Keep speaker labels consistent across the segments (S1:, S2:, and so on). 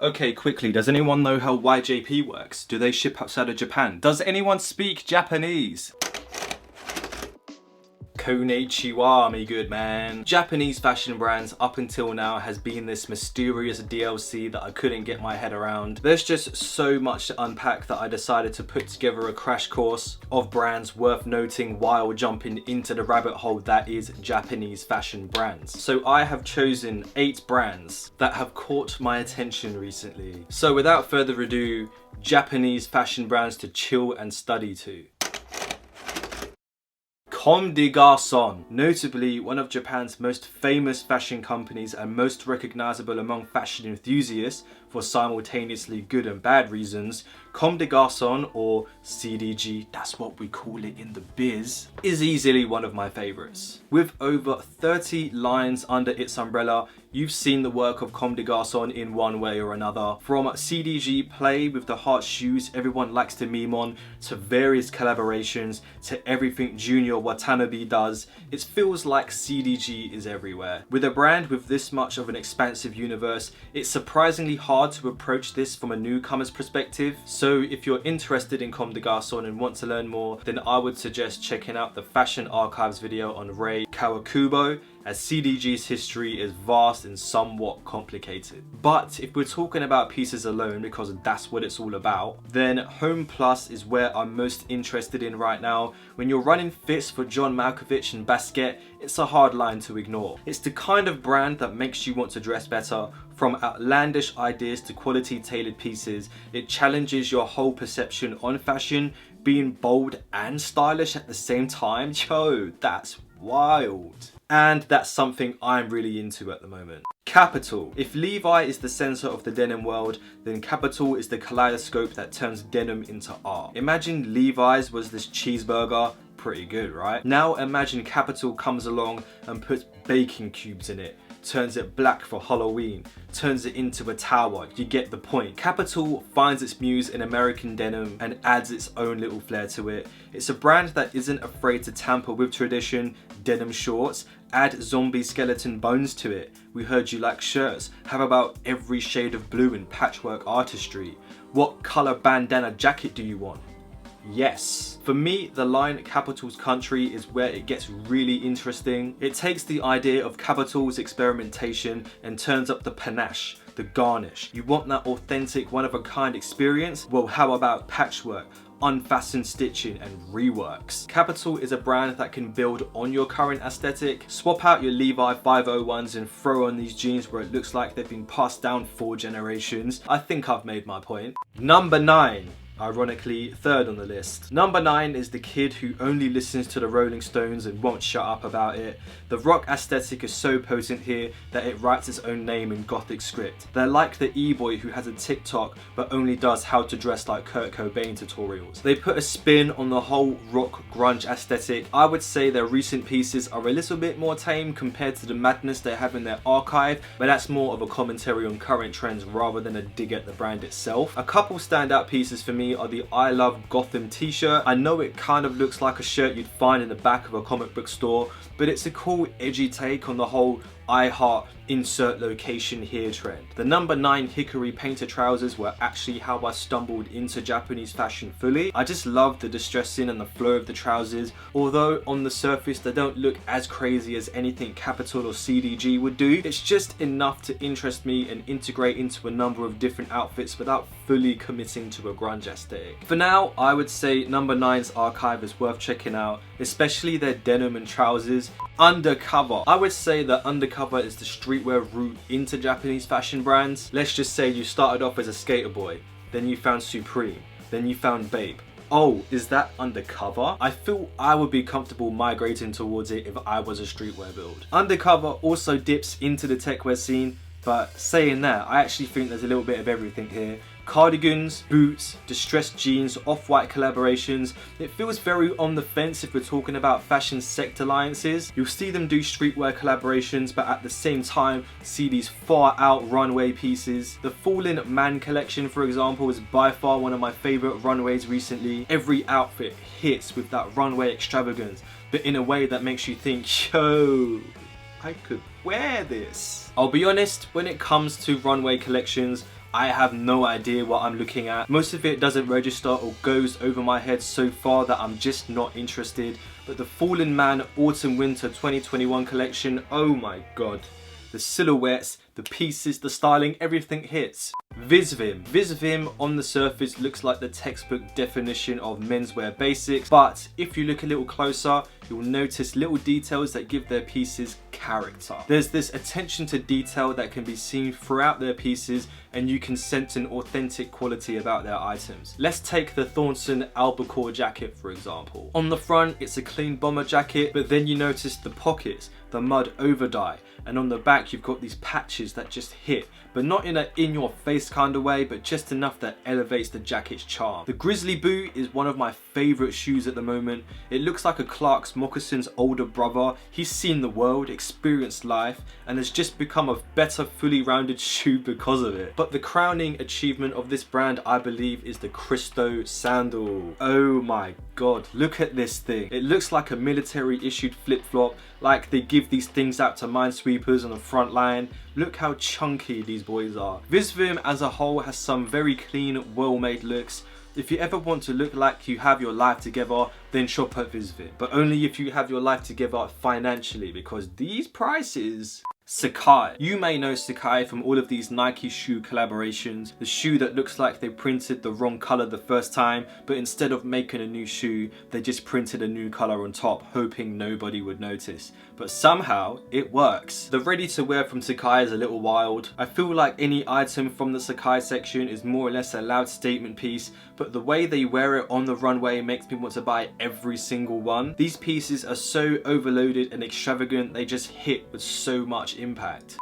S1: Okay, quickly, does anyone know how YJP works? Do they ship outside of Japan? Does anyone speak Japanese? Konnichiwa, me good man. Japanese fashion brands up until now has been this mysterious DLC that I couldn't get my head around. There's just so much to unpack that I decided to put together a crash course of brands worth noting while jumping into the rabbit hole that is Japanese fashion brands. So I have chosen 8 brands that have caught my attention recently. So without further ado, Japanese fashion brands to chill and study to. Comme des garçons, notably one of Japan's most famous fashion companies and most recognizable among fashion enthusiasts for simultaneously good and bad reasons, Comme des Garçons, or CDG, that's what we call it in the biz, is easily one of my favorites. With over 30 lines under its umbrella, you've seen the work of Comme des Garçons in one way or another. From CDG play with the heart shoes everyone likes to meme on, to various collaborations, to everything Junior Watanabe does, it feels like CDG is everywhere. With a brand with this much of an expansive universe, it's surprisingly hard to approach this from a newcomer's perspective. So if you're interested in Comme des Garçons and want to learn more, then I would suggest checking out the Fashion Archives video on Rei Kawakubo, as CDG's history is vast and somewhat complicated. But if we're talking about pieces alone, because that's what it's all about, then Home Plus is where I'm most interested in right now. When you're running fits for John Malkovich and Basquiat, it's a hard line to ignore. It's the kind of brand that makes you want to dress better. From outlandish ideas to quality tailored pieces, it challenges your whole perception on fashion, being bold and stylish at the same time. Yo, that's wild. And that's something I'm really into at the moment. Kapital. If Levi is the center of the denim world, then Kapital is the kaleidoscope that turns denim into art. Imagine Levi's was this cheeseburger. Pretty good, right? Now imagine Kapital comes along and puts baking cubes in it, turns it black for Halloween, turns it into a tower. You get the point. Kapital finds its muse in American denim and adds its own little flair to it. It's a brand that isn't afraid to tamper with tradition, denim shorts, add zombie skeleton bones to it. We heard you like shirts. How about every shade of blue and patchwork artistry? What color bandana jacket do you want? Yes. For me, the line Kapital's Country is where it gets really interesting. It takes the idea of Kapital's experimentation and turns up the panache, the garnish. You want that authentic, one-of-a-kind experience? Well, how about patchwork, unfastened stitching and reworks? Kapital is a brand that can build on your current aesthetic. Swap out your Levi 501s and throw on these jeans where it looks like they've been passed down 4 generations. I think I've made my point. Number 9. Ironically, third on the list. Number 9 is the kid who only listens to the Rolling Stones and won't shut up about it. The rock aesthetic is so potent here that it writes its own name in gothic script. They're like the e-boy who has a TikTok but only does how to dress like Kurt Cobain tutorials. They put a spin on the whole rock grunge aesthetic. I would say their recent pieces are a little bit more tame compared to the madness they have in their archive, but that's more of a commentary on current trends rather than a dig at the brand itself. A couple standout pieces for me are the I Love Gotham t-shirt. I know it kind of looks like a shirt you'd find in the back of a comic book store, but it's a cool edgy take on the whole I heart insert location here trend. The number 9 hickory painter trousers were actually how I stumbled into Japanese fashion fully. I just love the distressing and the flow of the trousers, although on the surface they don't look as crazy as anything Kapital or CDG would do. It's just enough to interest me and integrate into a number of different outfits without fully committing to a grunge aesthetic. For now, I would say number 9's archive is worth checking out, especially their denim and trousers. Undercover. I would say that Undercover is the streetwear route into Japanese fashion brands. Let's just say you started off as a skater boy, then you found Supreme, then you found Babe. Oh, is that Undercover? I feel I would be comfortable migrating towards it if I was a streetwear build. Undercover also dips into the techwear scene, but saying that, I actually think there's a little bit of everything here. Cardigans, boots, distressed jeans, off-white collaborations. It feels very on the fence if we're talking about fashion sector alliances. You'll see them do streetwear collaborations, but at the same time see these far out runway pieces. The Fallen Man collection, for example, is by far one of my favorite runways recently. Every outfit hits with that runway extravagance, but in a way that makes you think, yo, I could wear this. I'll be honest, when it comes to runway collections, I have no idea what I'm looking at. Most of it doesn't register or goes over my head so far that I'm just not interested. But the Fallen Man Autumn Winter 2021 collection, oh my god. The silhouettes, the pieces, the styling, everything hits. Visvim. Visvim on the surface looks like the textbook definition of menswear basics, but if you look a little closer, you'll notice little details that give their pieces character. There's this attention to detail that can be seen throughout their pieces, and you can sense an authentic quality about their items. Let's take the Thornton albacore jacket for example. On the front, it's a clean bomber jacket, but then you notice the pockets, the mud over dye, and on the back you've got these patches that just hit, but not in an in-your-face kind of way, but just enough that elevates the jacket's charm. The Grizzly boot is one of my favourite shoes at the moment. It looks like a Clark's Moccasins older brother. He's seen the world, experienced life, and has just become a better, fully rounded shoe because of it. But the crowning achievement of this brand, I believe, is the Cristo sandal. Oh my god, look at this thing. It looks like a military issued flip-flop, like they give these things out to minesweepers on the front line. Look how chunky these boys are. Visvim as a whole has some very clean, well-made looks. If you ever want to look like you have your life together, then shop at Visvim. But only if you have your life together financially, because these prices... Sacai. You may know Sacai from all of these Nike shoe collaborations. The shoe that looks like they printed the wrong color the first time, but instead of making a new shoe, they just printed a new color on top, hoping nobody would notice. But somehow, it works. The ready to wear from Sacai is a little wild. I feel like any item from the Sacai section is more or less a loud statement piece, but the way they wear it on the runway makes me want to buy every single one. These pieces are so overloaded and extravagant, they just hit with so much impact.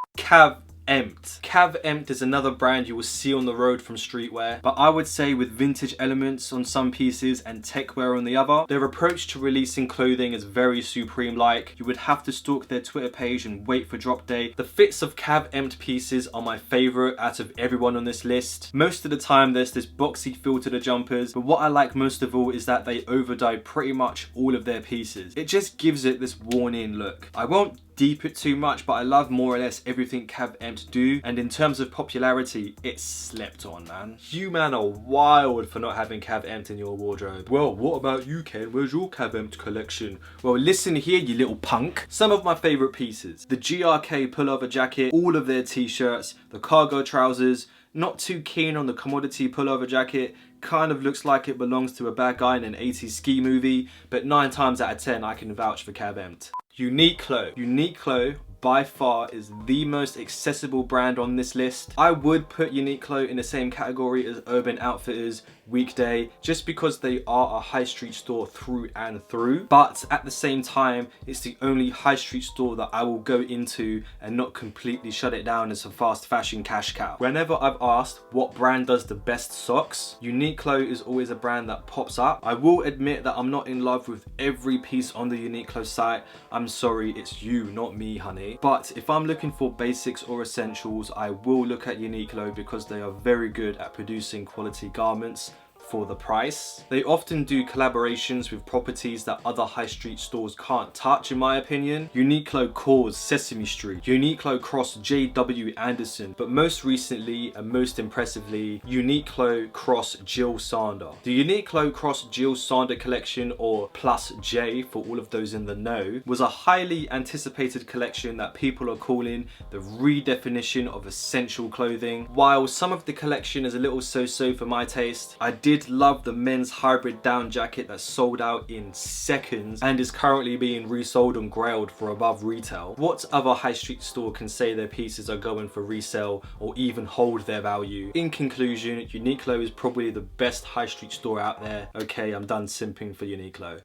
S1: Empt is another brand you will see on the road from streetwear, but I would say with vintage elements on some pieces and techwear on the other. Their approach to releasing clothing is very Supreme-like. You would have to stalk their Twitter page and wait for drop day. The fits of Empt pieces are my favourite out of everyone on this list. Most of the time there's this boxy feel to the jumpers, but what I like most of all is that they overdye pretty much all of their pieces. It just gives it this worn-in look. I won't deep it too much, but I love more or less everything empt do, and in terms of popularity, it's slept on, man. You man are wild for not having empt in your wardrobe. Well, what about you, Ken? Where's your empt collection? Well, listen here, you little punk. Some of my favourite pieces. The GRK pullover jacket, all of their t-shirts, the cargo trousers. Not too keen on the commodity pullover jacket. Kind of looks like it belongs to a bad guy in an 80s ski movie, but 9 times out of 10 I can vouch for empt. Uniqlo by far is the most accessible brand on this list. I would put Uniqlo in the same category as Urban Outfitters, Weekday, just because they are a high street store through and through, but at the same time it's the only high street store that I will go into and not completely shut it down as a fast fashion cash cow. Whenever I've asked what brand does the best socks, Uniqlo is always a brand that pops up. I will admit that I'm not in love with every piece on the Uniqlo site. I'm sorry, it's you, not me, honey. But if I'm looking for basics or essentials, I will look at Uniqlo because they are very good at producing quality garments for the price. They often do collaborations with properties that other high street stores can't touch, in my opinion. Uniqlo Cause Sesame Street, Uniqlo Cross J.W. Anderson, but most recently and most impressively, Uniqlo Cross Jill Sander. The Uniqlo Cross Jill Sander collection, or Plus J for all of those in the know, was a highly anticipated collection that people are calling the redefinition of essential clothing. While some of the collection is a little so-so for my taste, I did love the men's hybrid down jacket that sold out in seconds and is currently being resold on Grailed for above retail. What other high street store can say their pieces are going for resale or even hold their value? In conclusion, Uniqlo is probably the best high street store out there. Okay, I'm done simping for Uniqlo.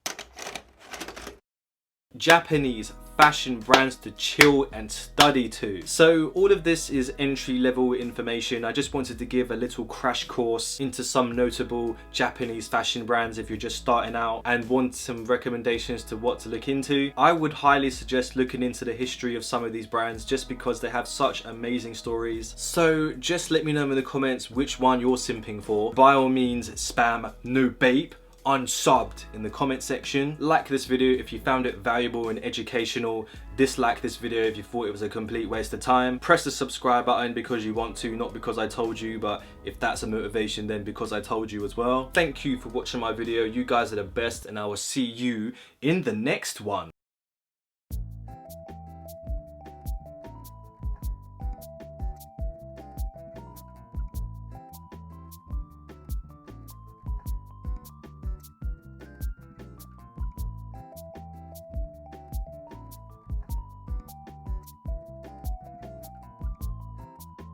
S1: Japanese fashion brands to chill and study to. So all of this is entry level information. I just wanted to give a little crash course into some notable Japanese fashion brands if you're just starting out and want some recommendations to what to look into. I would highly suggest looking into the history of some of these brands just because they have such amazing stories. So just let me know in the comments which one you're simping for. By all means, spam no babe unsubbed in the comment section. Like this video if you found it valuable and educational. Dislike this video if you thought it was a complete waste of time. Press the subscribe button because you want to, not because I told you, but if that's a motivation, then because I told you as well. Thank you for watching my video. You guys are the best, and I will see you in the next one.